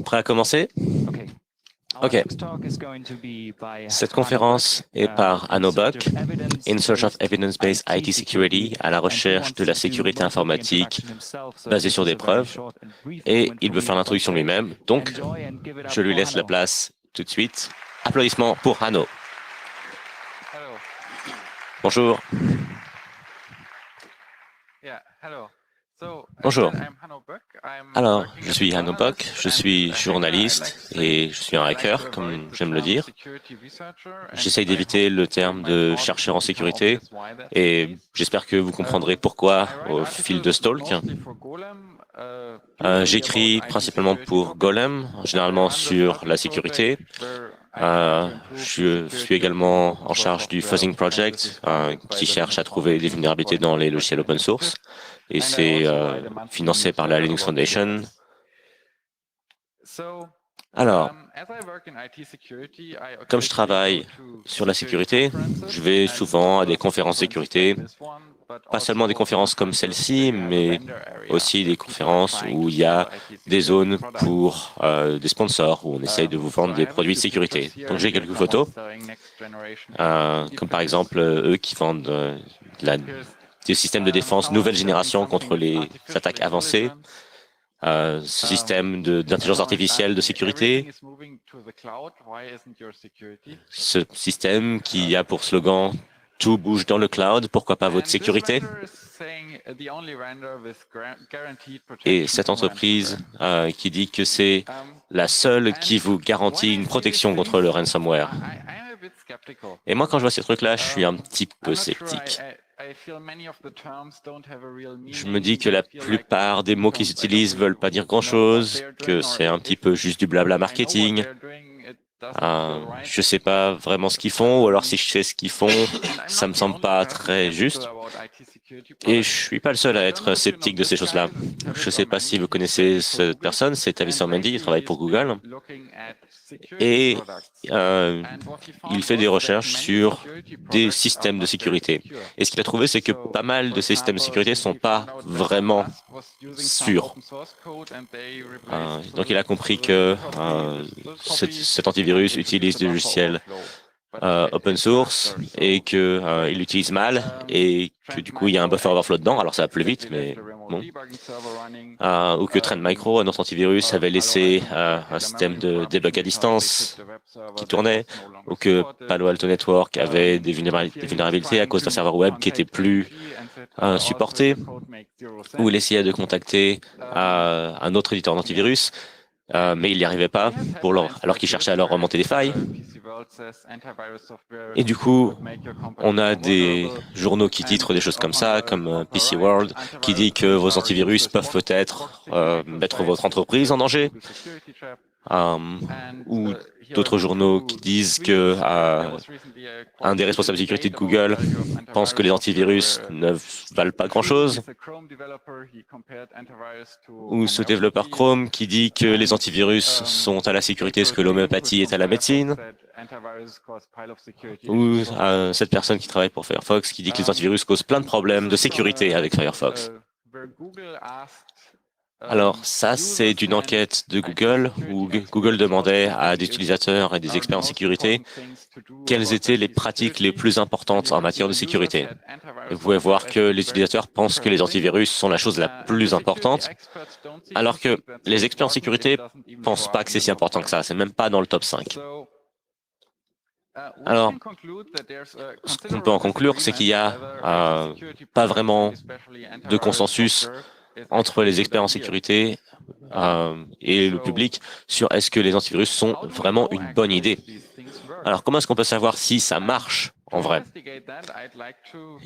Prêt à commencer? OK. Cette conférence est par Hanno Buck, In Search of Evidence-Based IT Security, à la recherche de la sécurité informatique basée sur des preuves, et il veut faire l'introduction lui-même, donc je lui laisse la place tout de suite. Applaudissements pour Hanno. Bonjour. Bonjour. Alors, je suis Hanno Buck, je suis journaliste et je suis un hacker, comme j'aime le dire. J'essaye d'éviter le terme de chercheur en sécurité et j'espère que vous comprendrez pourquoi au fil de Stalk. J'écris principalement pour Golem, généralement sur la sécurité. Je suis également en charge du Fuzzing Project, qui cherche à trouver des vulnérabilités dans les logiciels open source. Et c'est financé par la Linux Foundation. Alors, comme je travaille sur la sécurité, je vais souvent à des conférences sécurité, pas seulement des conférences comme celle-ci, mais aussi des conférences où il y a des zones pour des sponsors, où on essaye de vous vendre des produits de sécurité. Donc j'ai quelques photos, comme par exemple eux qui vendent des systèmes de défense nouvelle génération contre les attaques avancées, système d'intelligence artificielle de sécurité, ce système qui a pour slogan « Tout bouge dans le cloud, pourquoi pas votre sécurité ?» Et cette entreprise qui dit que c'est la seule qui vous garantit une protection contre le ransomware. Et moi, quand je vois ces trucs-là, je suis un petit peu sceptique. Je me dis que la plupart des mots qu'ils utilisent veulent pas dire grand-chose, que c'est un petit peu juste du blabla marketing. Je sais pas vraiment ce qu'ils font, ou alors si je sais ce qu'ils font, ça me semble pas très juste. Et je suis pas le seul à être sceptique de ces choses-là. Je sais pas si vous connaissez cette personne, c'est Tavisor Mendy, il travaille pour Google. Et il fait des recherches sur des systèmes de sécurité. Et ce qu'il a trouvé, c'est que pas mal de ces systèmes de sécurité sont pas vraiment sûrs. Donc il a compris que cet antivirus utilise des logiciels open source et que il l'utilise mal et que du coup il y a un buffer overflow dedans. Alors ça va plus vite, mais bon. Ou que Trend Micro, un autre antivirus, avait laissé un système de debug à distance qui tournait, ou que Palo Alto Network avait des vulnérabilités à cause d'un serveur web qui était plus supporté, ou il essayait de contacter un autre éditeur d'antivirus, mais il n'y arrivait pas alors qu'il cherchait à leur remonter des failles. Et du coup, on a des journaux qui titrent des choses comme ça, comme PC World, qui dit que vos antivirus peuvent peut-être mettre votre entreprise en danger, ou d'autres journaux qui disent que un des responsables de sécurité de Google pense que les antivirus ne valent pas grand-chose, ou ce développeur Chrome qui dit que les antivirus sont à la sécurité ce que l'homéopathie est à la médecine, ou cette personne qui travaille pour Firefox qui dit que les antivirus causent plein de problèmes de sécurité avec Firefox. Alors ça, c'est d'une enquête de Google où Google demandait à des utilisateurs et des experts en sécurité quelles étaient les pratiques les plus importantes en matière de sécurité. Et vous pouvez voir que les utilisateurs pensent que les antivirus sont la chose la plus importante, alors que les experts en sécurité pensent pas que c'est si important que ça, c'est même pas dans le top 5. Alors, ce qu'on peut en conclure, c'est qu'il y a pas vraiment de consensus entre les experts en sécurité et le public sur est-ce que les antivirus sont vraiment une bonne idée. Alors, comment est-ce qu'on peut savoir si ça marche en vrai?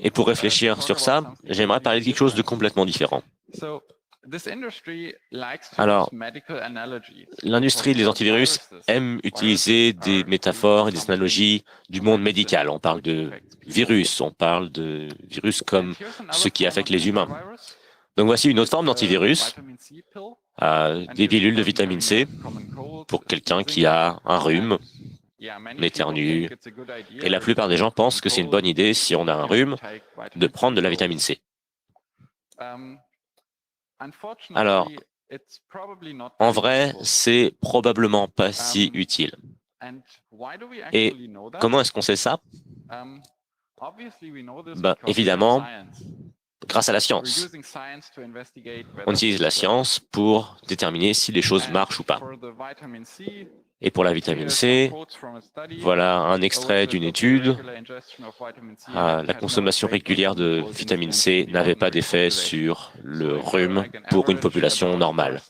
Et pour réfléchir sur ça, j'aimerais parler de quelque chose de complètement différent. Alors, l'industrie des antivirus aime utiliser des métaphores et des analogies du monde médical. On parle de virus, on parle de virus comme ce qui affecte les humains. Donc voici une autre forme d'antivirus, des pilules de vitamine C pour quelqu'un qui a un rhume, on éternue. Et la plupart des gens pensent que c'est une bonne idée, si on a un rhume, de prendre de la vitamine C. Alors, En vrai, c'est probablement pas si utile. Et comment est-ce qu'on sait ça? Évidemment, grâce à la science. On utilise la science pour déterminer si les choses marchent ou pas. Et pour la vitamine C, voilà un extrait d'une étude. La consommation régulière de vitamine C n'avait pas d'effet sur le rhume pour une population normale.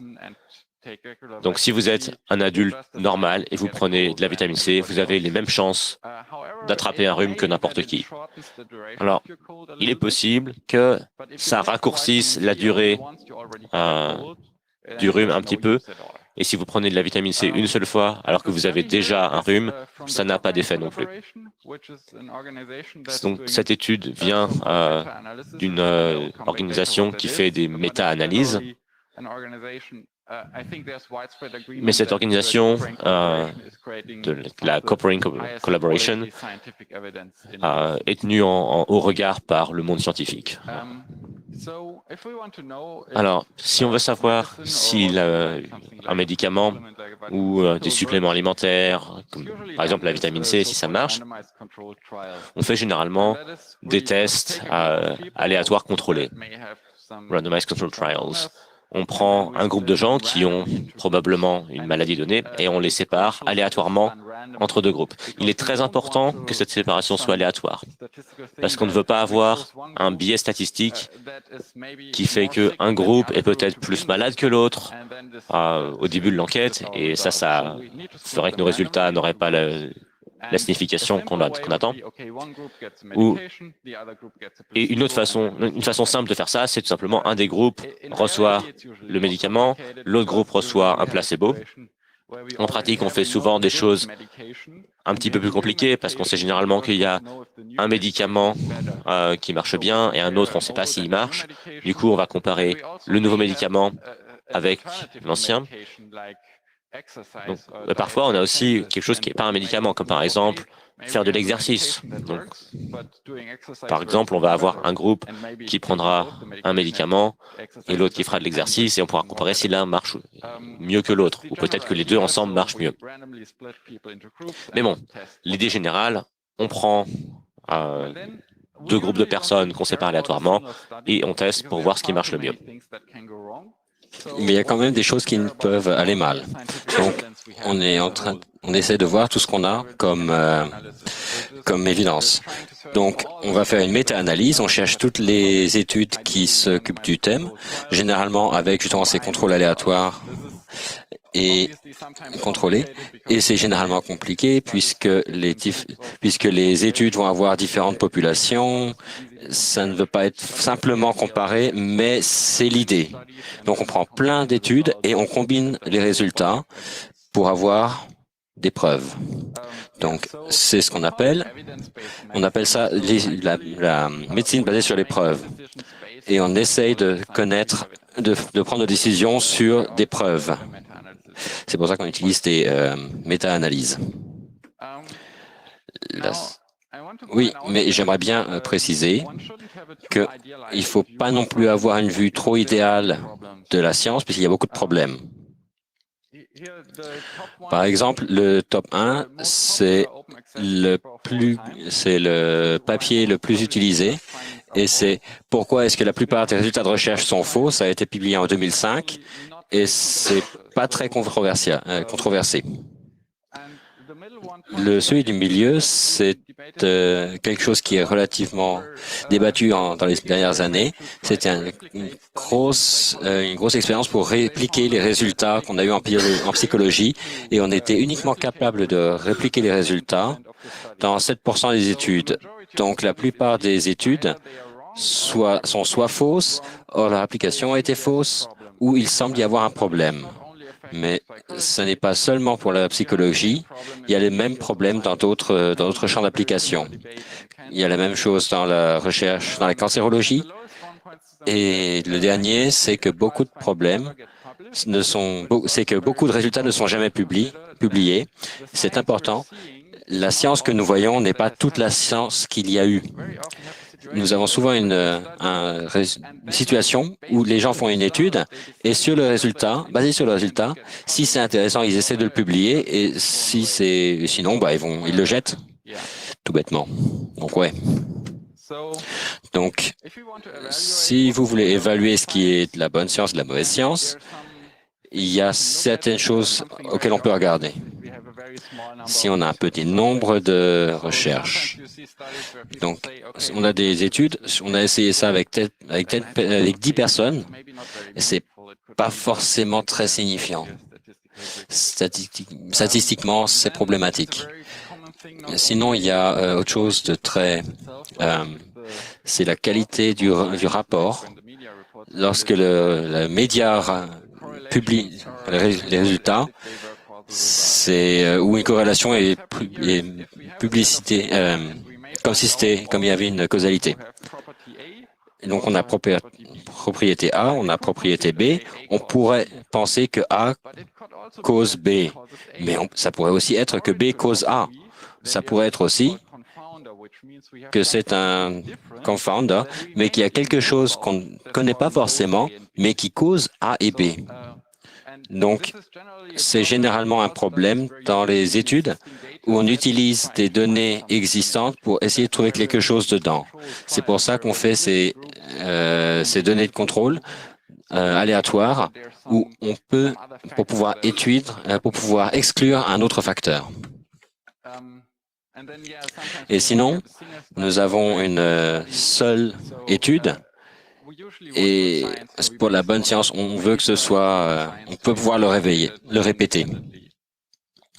Donc, si vous êtes un adulte normal et vous prenez de la vitamine C, vous avez les mêmes chances d'attraper un rhume que n'importe qui. Alors, il est possible que ça raccourcisse la durée du rhume un petit peu. Et si vous prenez de la vitamine C une seule fois, alors que vous avez déjà un rhume, ça n'a pas d'effet non plus. Donc, cette étude vient d'une organisation qui fait des méta-analyses. Mais cette organisation de la Collaboration est tenue en haut regard par le monde scientifique. Alors, si on veut savoir si un médicament ou des suppléments alimentaires, comme par exemple la vitamine C, si ça marche, on fait généralement des tests aléatoires contrôlés, randomized controlled trials. On prend un groupe de gens qui ont probablement une maladie donnée et on les sépare aléatoirement entre deux groupes. Il est très important que cette séparation soit aléatoire parce qu'on ne veut pas avoir un biais statistique qui fait qu'un groupe est peut-être plus malade que l'autre au début de l'enquête et ça ferait que nos résultats n'auraient pas la signification qu'on attend. Et une façon simple de faire ça, c'est tout simplement un des groupes reçoit le médicament, l'autre groupe reçoit un placebo. En pratique, on fait souvent des choses un petit peu plus compliquées parce qu'on sait généralement qu'il y a un médicament qui marche bien et un autre, on ne sait pas s'il marche. Du coup, on va comparer le nouveau médicament avec l'ancien. Donc, parfois, on a aussi quelque chose qui n'est pas un médicament, comme par exemple faire de l'exercice. Donc, par exemple, on va avoir un groupe qui prendra un médicament et l'autre qui fera de l'exercice et on pourra comparer si l'un marche mieux que l'autre ou peut-être que les deux ensemble marchent mieux. Mais bon, l'idée générale, on prend deux groupes de personnes qu'on sépare aléatoirement et on teste pour voir ce qui marche le mieux. Mais il y a quand même des choses qui peuvent aller mal. Donc, on essaie de voir tout ce qu'on a comme évidence. Donc, on va faire une méta-analyse, on cherche toutes les études qui s'occupent du thème, généralement avec justement ces contrôles aléatoires et contrôlés. Et c'est généralement compliqué puisque les études vont avoir différentes populations. Ça ne veut pas être simplement comparé, mais c'est l'idée. Donc, on prend plein d'études et on combine les résultats pour avoir des preuves. Donc, c'est ce qu'on appelle ça la médecine basée sur les preuves. Et on essaye de prendre des décisions sur des preuves. C'est pour ça qu'on utilise des méta-analyses. Oui, mais j'aimerais bien préciser qu'il ne faut pas non plus avoir une vue trop idéale de la science, puisqu'il y a beaucoup de problèmes. Par exemple, le top 1, c'est le papier le plus utilisé, et c'est pourquoi est-ce que la plupart des résultats de recherche sont faux. Ça a été publié en 2005, et c'est pas très controversé. Celui du milieu, c'est quelque chose qui est relativement débattu dans les dernières années. C'était une grosse expérience pour répliquer les résultats qu'on a eu en psychologie, et on était uniquement capable de répliquer les résultats dans 7% des études. Donc, la plupart des études sont soit fausses, or leur application a été fausse, ou il semble y avoir un problème. Mais ce n'est pas seulement pour la psychologie, il y a les mêmes problèmes dans d'autres champs d'application. Il y a la même chose dans la recherche, dans la cancérologie. Et le dernier, c'est que beaucoup de résultats ne sont jamais publiés. C'est important. La science que nous voyons n'est pas toute la science qu'il y a eu. nous avons souvent une situation où les gens font une étude et sur le résultat, basé sur le résultat, si c'est intéressant, ils essaient de le publier et si c'est sinon, ils le jettent tout bêtement. Donc ouais. Donc, si vous voulez évaluer ce qui est de la bonne science, de la mauvaise science, il y a certaines choses auxquelles on peut regarder. Si on a un petit nombre de recherches, donc on a des études, on a essayé ça avec 10 personnes, et c'est pas forcément très signifiant. Statistiquement, c'est problématique. Sinon, il y a autre chose de très... c'est la qualité du rapport. Lorsque le média publie les résultats, c'est où une corrélation est publicité, comme il y avait une causalité. Et donc, on a propriété A, on a propriété B. On pourrait penser que A cause B, mais ça pourrait aussi être que B cause A. Ça pourrait être aussi que c'est un confounder, mais qu'il y a quelque chose qu'on ne connaît pas forcément, mais qui cause A et B. Donc, c'est généralement un problème dans les études où on utilise des données existantes pour essayer de trouver quelque chose dedans. C'est pour ça qu'on fait ces données de contrôle aléatoires où on peut, pour pouvoir exclure un autre facteur. Et sinon, nous avons une seule étude et pour la bonne science, on veut que ce soit, on peut pouvoir le répéter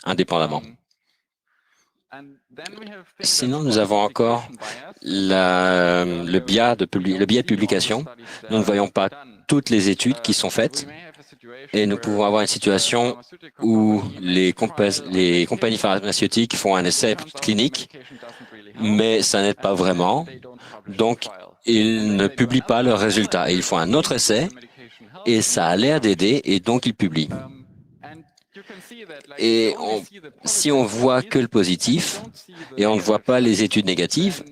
indépendamment. Sinon, nous avons encore le biais de publication. Nous ne voyons pas toutes les études qui sont faites et nous pouvons avoir une situation où les compagnies pharmaceutiques font un essai clinique, mais ça n'aide pas vraiment. Donc, ils ne publient pas leurs résultats. Et ils font un autre essai et ça a l'air d'aider et donc ils publient. Et si on voit que le positif et on ne voit pas les études négatives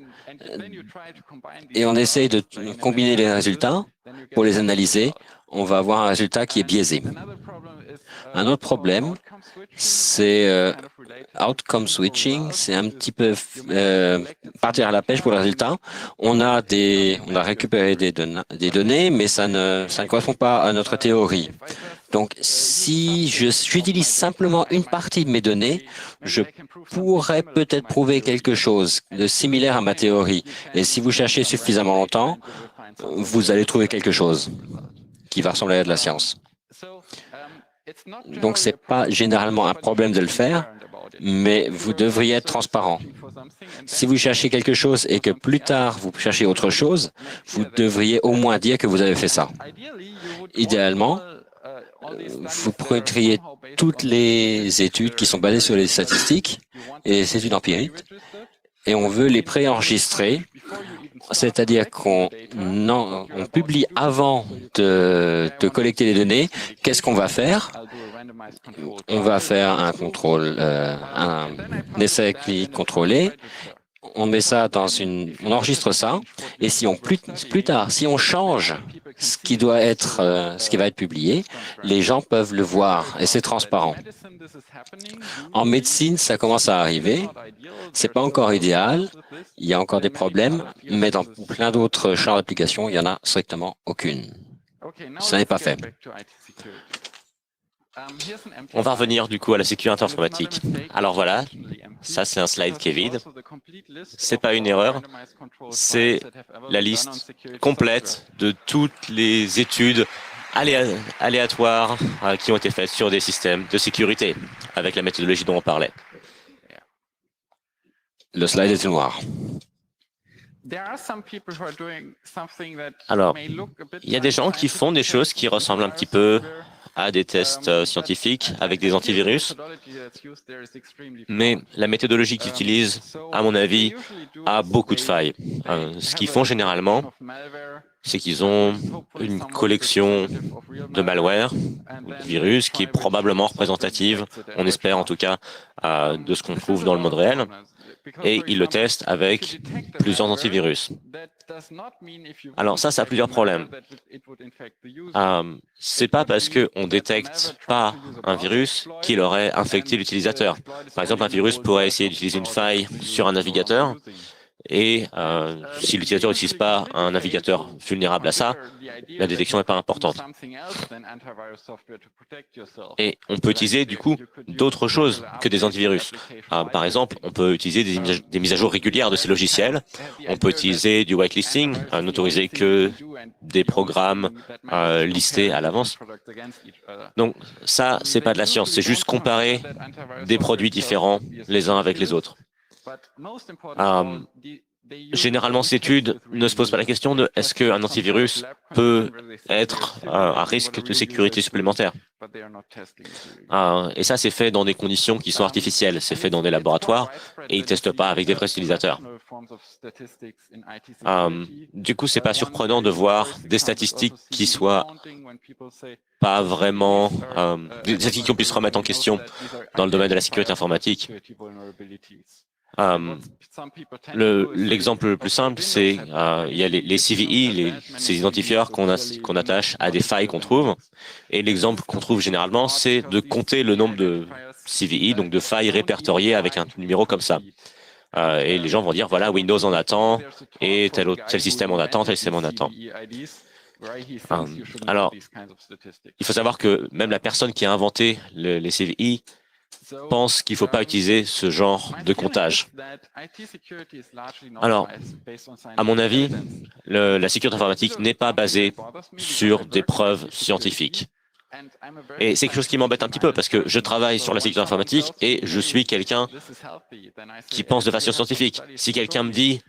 et on essaye de combiner les résultats pour les analyser, on va avoir un résultat qui est biaisé. Un autre problème, c'est outcome switching, c'est un petit peu partir à la pêche pour le résultat. On a récupéré des données, mais ça ne correspond pas à notre théorie. Donc, si j'utilise simplement une partie de mes données, je pourrais peut-être prouver quelque chose de similaire à ma théorie. Et si vous cherchez suffisamment longtemps, vous allez trouver quelque chose qui va ressembler à de la science. Donc, c'est pas généralement un problème de le faire, mais vous devriez être transparent. Si vous cherchez quelque chose et que plus tard vous cherchez autre chose, vous devriez au moins dire que vous avez fait ça. Idéalement, vous prendriez toutes les études qui sont basées sur les statistiques et les études empiriques et on veut les préenregistrer, c'est-à-dire qu'on publie avant de collecter les données. Qu'est-ce qu'on va faire? On va faire un contrôle, un essai clinique contrôlé. On met ça on enregistre ça, et si plus tard, si on change ce qui va être publié, les gens peuvent le voir et c'est transparent. En médecine, ça commence à arriver. C'est pas encore idéal. Il y a encore des problèmes, mais dans plein d'autres champs d'application, il y en a strictement aucune. Ça n'est pas fait. On va revenir du coup à la sécurité informatique. Alors voilà, ça c'est un slide qui est vide. C'est pas une erreur, c'est la liste complète de toutes les études aléatoires qui ont été faites sur des systèmes de sécurité avec la méthodologie dont on parlait. Le slide est noir. Alors, il y a des gens qui font des choses qui ressemblent un petit peu à des tests scientifiques avec des antivirus, mais la méthodologie qu'ils utilisent, à mon avis, a beaucoup de failles. Ce qu'ils font généralement, c'est qu'ils ont une collection de malware, de virus, qui est probablement représentative, on espère en tout cas, de ce qu'on trouve dans le monde réel. et ils le testent avec plusieurs antivirus. Alors ça a plusieurs problèmes. C'est pas parce qu'on détecte pas un virus qu'il aurait infecté l'utilisateur. Par exemple, un virus pourrait essayer d'utiliser une faille sur un navigateur, et si l'utilisateur n'utilise pas un navigateur vulnérable à ça, la détection n'est pas importante. Et on peut utiliser du coup d'autres choses que des antivirus. Par exemple, on peut utiliser des mises à jour régulières de ces logiciels. On peut utiliser du whitelisting, n'autoriser que des programmes listés à l'avance. Donc ça, c'est pas de la science, c'est juste comparer des produits différents les uns avec les autres. Généralement, cette étude ne se pose pas la question de est-ce qu'un antivirus peut être un risque de sécurité supplémentaire. Et ça, c'est fait dans des conditions qui sont artificielles. C'est fait dans des laboratoires et ils ne testent pas avec des vrais utilisateurs. Du coup, c'est pas surprenant de voir des statistiques qui soient pas vraiment des statistiques qu'on puisse remettre en question dans le domaine de la sécurité informatique. L'exemple le plus simple, c'est il y a les CVE, ces identifieurs qu'on attache à des failles qu'on trouve. Et l'exemple qu'on trouve généralement, c'est de compter le nombre de CVE, donc de failles répertoriées avec un numéro comme ça. Et les gens vont dire, voilà, Windows en attend, et tel système en attend, tel système en attend. Alors, il faut savoir que même la personne qui a inventé les CVE pense qu'il ne faut pas utiliser ce genre de comptage. Alors, à mon avis, la sécurité informatique n'est pas basée sur des preuves scientifiques. Et c'est quelque chose qui m'embête un petit peu parce que je travaille sur la sécurité informatique et je suis quelqu'un qui pense de façon scientifique. Si quelqu'un me dit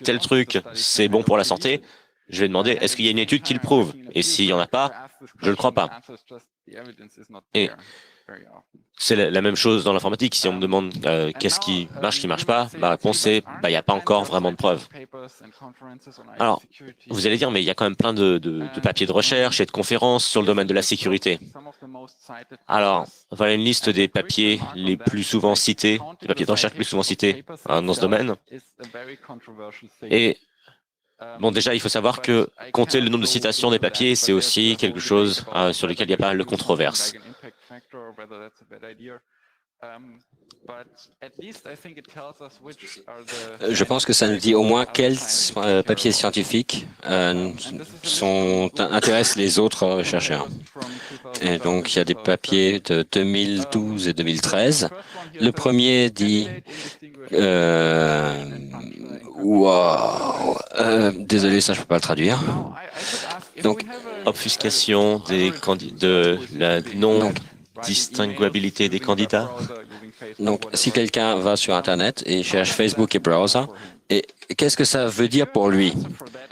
tel truc, c'est bon pour la santé, je vais demander est-ce qu'il y a une étude qui le prouve? Et s'il n'y en a pas, je ne le crois pas. Et c'est la même chose dans l'informatique. Si on me demande qu'est-ce qui marche pas, ma réponse c'est il n'y a pas encore vraiment de preuves. Alors, vous allez dire, mais il y a quand même plein de papiers de recherche et de conférences sur le domaine de la sécurité. Alors, voilà une liste des papiers les plus souvent cités, des papiers de recherche les plus souvent cités dans ce domaine. Et bon, déjà, il faut savoir que compter le nombre de citations des papiers, c'est aussi quelque chose sur lequel il y a pas mal de controverses. Je pense que ça nous dit au moins quels papiers scientifiques intéressent les autres chercheurs. Et donc, il y a des papiers de 2012 et 2013. Le premier dit désolé, ça je peux pas le traduire. Donc, obfuscation de la non-distinguabilité des candidats. Donc, si quelqu'un va sur Internet et cherche Facebook et browser, et qu'est-ce que ça veut dire pour lui?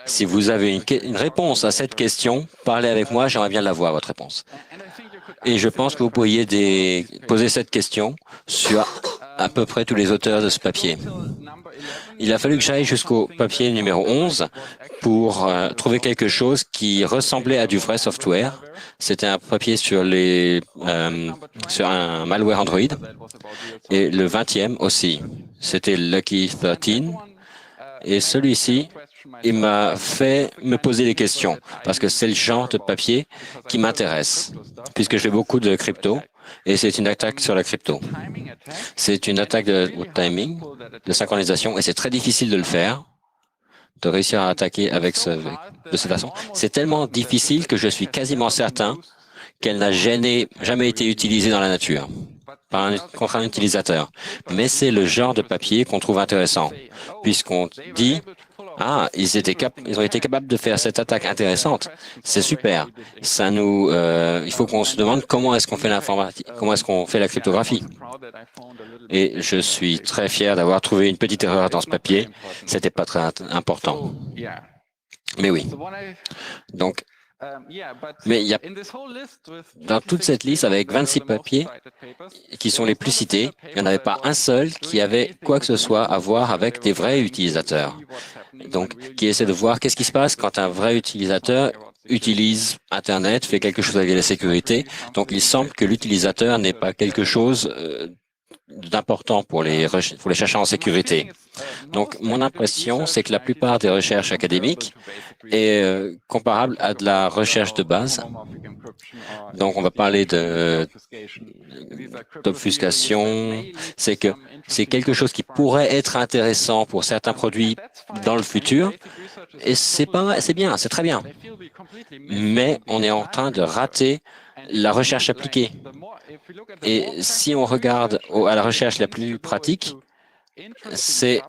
Si vous avez une réponse à cette question, parlez avec moi, j'aimerais bien l'avoir, votre réponse. Et je pense que vous pourriez poser cette question sur à peu près tous les auteurs de ce papier. Il a fallu que j'aille jusqu'au papier numéro 11 pour trouver quelque chose qui ressemblait à du vrai software. C'était un papier sur sur un malware Android. Et le 20e aussi, c'était Lucky 13. Et celui-ci, il m'a fait me poser des questions parce que c'est le genre de papier qui m'intéresse puisque je fais beaucoup de crypto. Et c'est une attaque sur la crypto. C'est une attaque de timing, de synchronisation, et c'est très difficile de le faire, de réussir à attaquer de cette façon. C'est tellement difficile que je suis quasiment certain qu'elle n'a jamais été utilisée dans la nature contre un utilisateur. Mais c'est le genre de papier qu'on trouve intéressant, puisqu'on dit ils ont été capables de faire cette attaque intéressante. C'est super. Il faut qu'on se demande comment est-ce qu'on fait l'informatique, comment est-ce qu'on fait la cryptographie. Et je suis très fier d'avoir trouvé une petite erreur dans ce papier. C'était pas très important. Mais oui. Donc, mais il y a, dans toute cette liste avec 26 papiers qui sont les plus cités, il n'y en avait pas un seul qui avait quoi que ce soit à voir avec des vrais utilisateurs. Donc, qui essaie de voir qu'est-ce qui se passe quand un vrai utilisateur utilise Internet, fait quelque chose avec la sécurité. Donc, il semble que l'utilisateur n'est pas quelque chose d'important pour les chercheurs en sécurité. Donc, mon impression, c'est que la plupart des recherches académiques est comparable à de la recherche de base. Donc, on va parler d'obfuscation. C'est que c'est quelque chose qui pourrait être intéressant pour certains produits dans le futur. Et c'est bien, c'est très bien. Mais on est en train de rater la recherche appliquée. Et si on regarde à la recherche la plus pratique, ce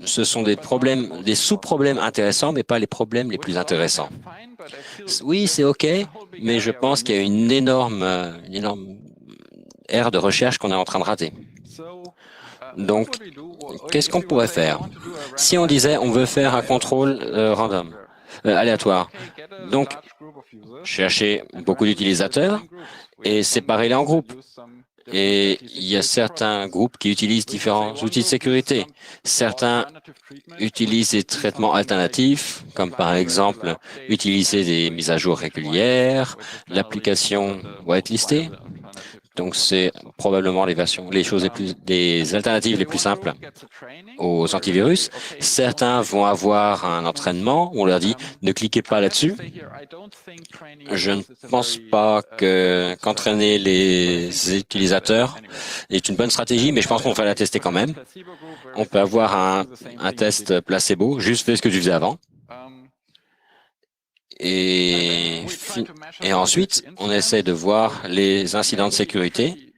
sont des problèmes, des sous-problèmes intéressants, mais pas les problèmes les plus intéressants. Oui, c'est OK, mais je pense qu'il y a une énorme ère de recherche qu'on est en train de rater. Donc, qu'est-ce qu'on pourrait faire? Si on disait on veut faire un contrôle aléatoire, donc chercher beaucoup d'utilisateurs et séparer-les en groupes. Et il y a certains groupes qui utilisent différents outils de sécurité. Certains utilisent des traitements alternatifs, comme par exemple utiliser des mises à jour régulières, l'application whitelistée. Donc, c'est probablement les alternatives les plus simples aux antivirus. Certains vont avoir un entraînement où on leur dit ne cliquez pas là-dessus. Je ne pense pas qu'entraîner les utilisateurs est une bonne stratégie, mais je pense qu'on va la tester quand même. On peut avoir un test placebo, juste fais ce que tu faisais avant. Et ensuite, on essaie de voir les incidents de sécurité.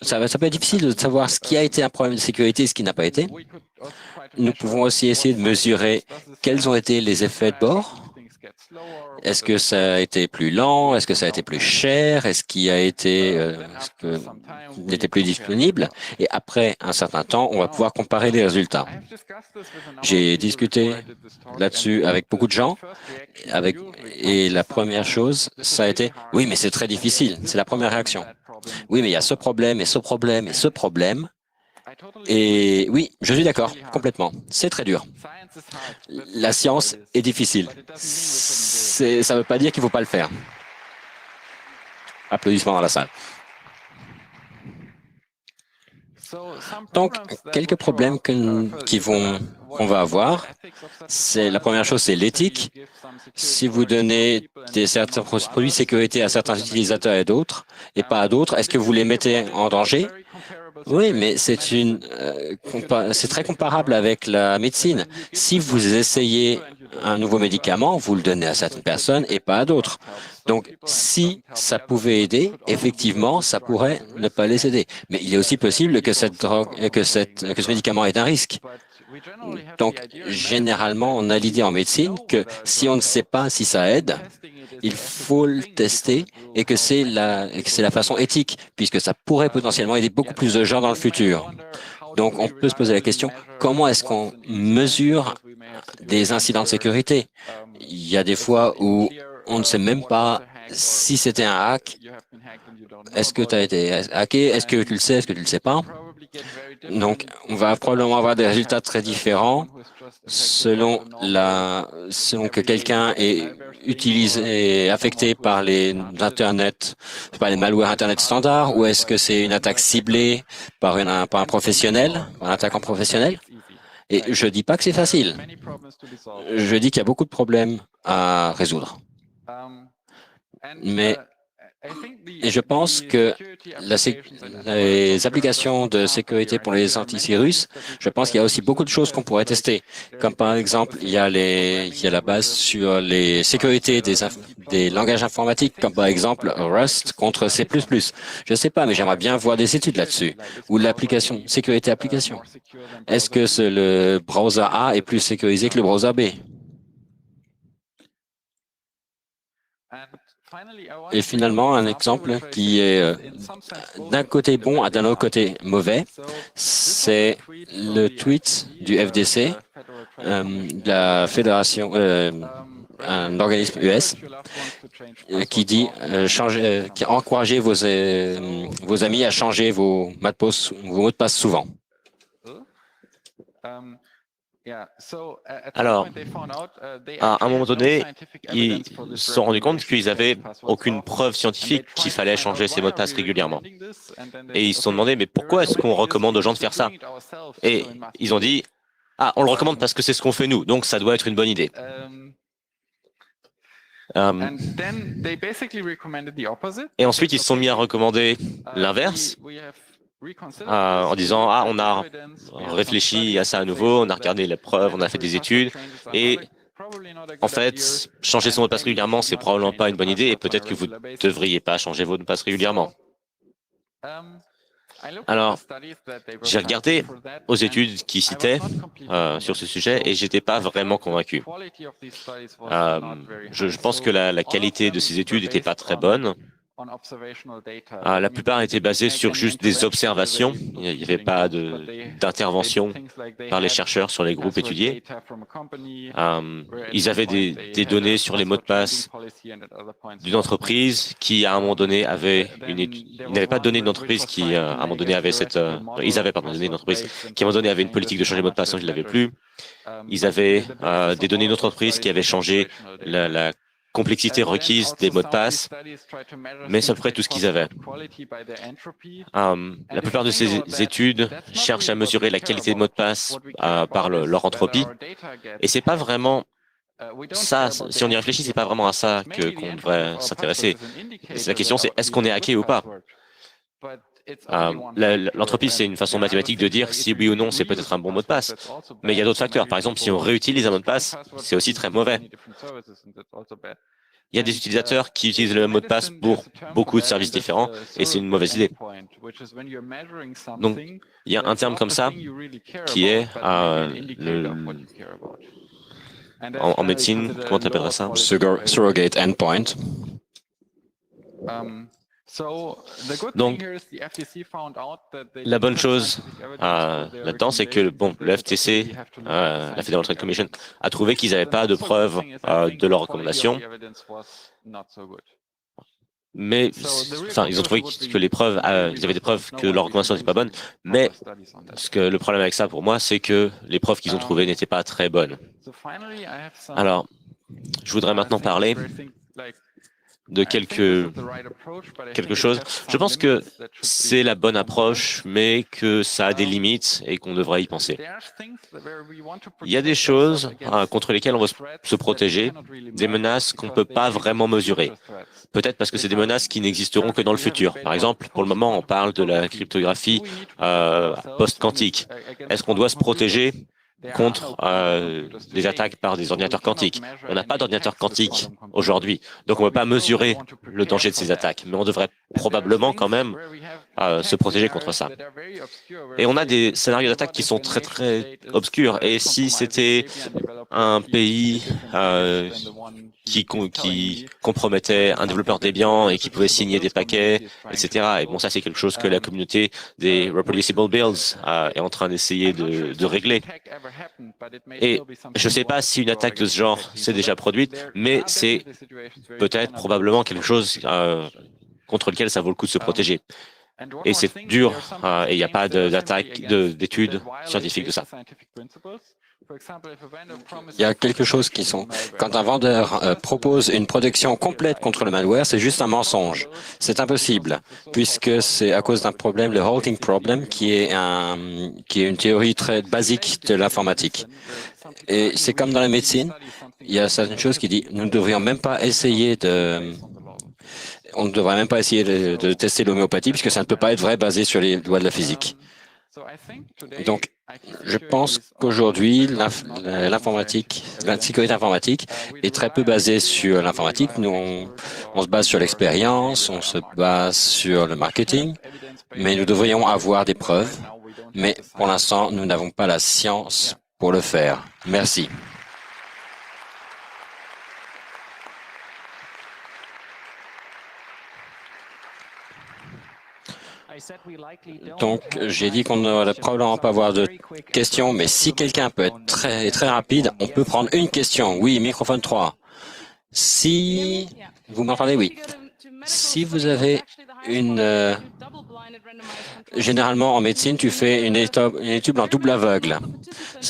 Ça peut être difficile de savoir ce qui a été un problème de sécurité et ce qui n'a pas été. Nous pouvons aussi essayer de mesurer quels ont été les effets de bord. Est-ce que ça a été plus lent? Est-ce que ça a été plus cher? Est-ce qu'il n'était plus disponible? Et après un certain temps, on va pouvoir comparer les résultats. J'ai discuté là-dessus avec beaucoup de gens, et la première chose, ça a été « Oui, mais c'est très difficile. » C'est la première réaction. « Oui, mais il y a ce problème, et ce problème, et ce problème. » Et oui, je suis d'accord, complètement. C'est très dur. La science est difficile. Ça ne veut pas dire qu'il ne faut pas le faire. Applaudissements dans la salle. Donc, quelques problèmes qu'on va avoir. La première chose, c'est l'éthique. Si vous donnez certains produits de sécurité à certains utilisateurs et pas à d'autres, est-ce que vous les mettez en danger? Oui, mais c'est très comparable avec la médecine. Si vous essayez un nouveau médicament, vous le donnez à certaines personnes et pas à d'autres. Donc, si ça pouvait aider, effectivement, ça pourrait ne pas les aider. Mais il est aussi possible que ce médicament ait un risque. Donc, généralement, on a l'idée en médecine que si on ne sait pas si ça aide, il faut le tester et que c'est la façon éthique, puisque ça pourrait potentiellement aider beaucoup plus de gens dans le futur. Donc, on peut se poser la question, comment est-ce qu'on mesure des incidents de sécurité? Il y a des fois où on ne sait même pas si c'était un hack. Est-ce que tu as été hacké? Est-ce que tu le sais? Est-ce que tu ne le sais pas? Donc, on va probablement avoir des résultats très différents selon que quelqu'un est affecté par les malwares Internet standards, ou est-ce que c'est une attaque ciblée par un professionnel, un attaquant professionnel? Et je dis pas que c'est facile. Je dis qu'il y a beaucoup de problèmes à résoudre. Et je pense que les applications de sécurité pour les antivirus, je pense qu'il y a aussi beaucoup de choses qu'on pourrait tester. Comme par exemple, il y a la base sur les sécurités des langages informatiques, comme par exemple Rust contre C++. Je ne sais pas, mais j'aimerais bien voir des études là-dessus. Ou l'application, sécurité application. Est-ce que le browser A est plus sécurisé que le browser B? Et finalement, un exemple qui est d'un côté bon et d'un autre côté mauvais, c'est le tweet du FDC, de la fédération, un organisme US, qui dit qui encouragez vos amis à changer vos mots de passe souvent. Alors, à un moment donné, ils se sont rendus compte qu'ils n'avaient aucune preuve scientifique qu'il fallait changer ces mots de passe régulièrement. Et ils se sont demandé, mais pourquoi est-ce qu'on recommande aux gens de faire ça? Et ils ont dit, ah, on le recommande parce que c'est ce qu'on fait nous, donc ça doit être une bonne idée. Et ensuite, ils se sont mis à recommander l'inverse, en disant, ah, on a réfléchi à ça à nouveau, on a regardé les preuves, on a fait des études, et en fait, changer son mot de passe régulièrement, c'est probablement pas une bonne idée, et peut-être que vous ne devriez pas changer votre mot de passe régulièrement. Alors, j'ai regardé aux études qui citaient sur ce sujet et j'étais pas vraiment convaincu. Je pense que la qualité de ces études n'était pas très bonne. La plupart étaient basées sur juste des observations. Il n'y avait pas d'intervention par les chercheurs sur les groupes étudiés. Ils avaient des données sur les mots de passe d'une entreprise qui, à un moment donné, avait une étude. Ils n'avaient pas de données d'entreprise qui, à un moment donné, avait cette. Ils avaient, pardon, des données d'entreprise qui, à un moment donné, avait une politique de changer le mot de passe, donc ils ne l'avaient plus. Ils avaient des données d'entreprise qui avaient changé la complexité requise des mots de passe, mais c'est à peu près tout ce qu'ils avaient. La plupart de ces études cherchent à mesurer la qualité de mots de passe par leur entropie, et c'est pas vraiment ça, si on y réfléchit, c'est pas vraiment à ça qu'on devrait s'intéresser. La question, c'est est-ce qu'on est hacké ou pas? L'entropie, c'est une façon mathématique de dire si oui ou non c'est peut-être un bon mot de passe. Mais il y a d'autres facteurs. Par exemple, si on réutilise un mot de passe, c'est aussi très mauvais. Il y a des utilisateurs qui utilisent le même mot de passe pour beaucoup de services différents et c'est une mauvaise idée. Donc, il y a un terme comme ça qui est en médecine, comment tu appellerais ça? Surrogate endpoint. Donc, la bonne chose là-dedans, c'est que le FTC, la Federal Trade Commission, a trouvé qu'ils n'avaient pas de preuves de leur recommandation. Mais, enfin, ils ont trouvé que les preuves, ils avaient des preuves que leur recommandation n'était pas bonne. Mais le problème avec ça, pour moi, c'est que les preuves qu'ils ont trouvées n'étaient pas très bonnes. Alors, je voudrais maintenant parler de quelque chose. Je pense que c'est la bonne approche, mais que ça a des limites et qu'on devrait y penser. Il y a des choses contre lesquelles on veut se protéger, des menaces qu'on ne peut pas vraiment mesurer. Peut-être parce que c'est des menaces qui n'existeront que dans le futur. Par exemple, pour le moment, on parle de la cryptographie post-quantique. Est-ce qu'on doit se protéger contre des attaques par des ordinateurs quantiques? On n'a pas d'ordinateur quantique aujourd'hui, donc on ne peut pas mesurer le danger de ces attaques, mais on devrait probablement quand même se protéger contre ça. Et on a des scénarios d'attaque qui sont très très obscurs, et si c'était un pays qui compromettait un développeur Debian et qui pouvait signer des paquets, etc. Et bon, ça c'est quelque chose que la communauté des Reproducible Builds est en train d'essayer de régler. Et je ne sais pas si une attaque de ce genre s'est déjà produite, mais c'est peut-être probablement quelque chose contre lequel ça vaut le coup de se protéger. Et c'est dur, et il n'y a pas d'études scientifiques de ça. Il y a quelque chose qui sont... Quand un vendeur propose une protection complète contre le malware, c'est juste un mensonge. C'est impossible, puisque c'est à cause d'un problème, le halting problem, qui est une théorie très basique de l'informatique. Et c'est comme dans la médecine, il y a certaines choses qui disent, nous ne devrions même pas essayer on ne devrait même pas essayer de tester l'homéopathie, puisque ça ne peut pas être vrai basé sur les lois de la physique. Donc, je pense qu'aujourd'hui, l'informatique, la sécurité informatique est très peu basée sur l'informatique. Nous, on se base sur l'expérience, on se base sur le marketing, mais nous devrions avoir des preuves. Mais pour l'instant, nous n'avons pas la science pour le faire. Merci. Donc, j'ai dit qu'on ne va probablement pas avoir de questions, mais si quelqu'un peut être très rapide, on peut prendre une question. Oui, microphone 3. Si vous m'entendez, oui. Si vous avez généralement en médecine, tu fais une étude en double aveugle.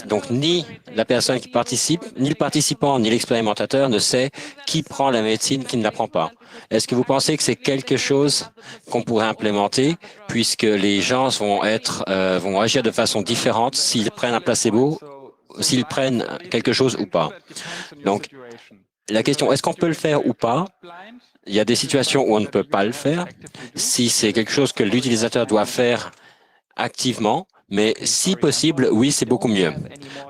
Donc, ni la personne qui participe, ni le participant, ni l'expérimentateur ne sait qui prend la médecine, qui ne la prend pas. Est-ce que vous pensez que c'est quelque chose qu'on pourrait implémenter puisque les gens vont agir de façon différente s'ils prennent un placebo, s'ils prennent quelque chose ou pas? Donc, la question, est-ce qu'on peut le faire ou pas? Il y a des situations où on ne peut pas le faire. Si c'est quelque chose que l'utilisateur doit faire activement, mais si possible, oui, c'est beaucoup mieux.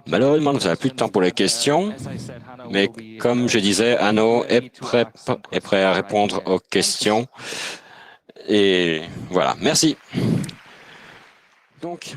Malheureusement, nous n'avons plus de temps pour les questions, mais comme je disais, Hanno est prêt à répondre aux questions. Et voilà, merci. Donc,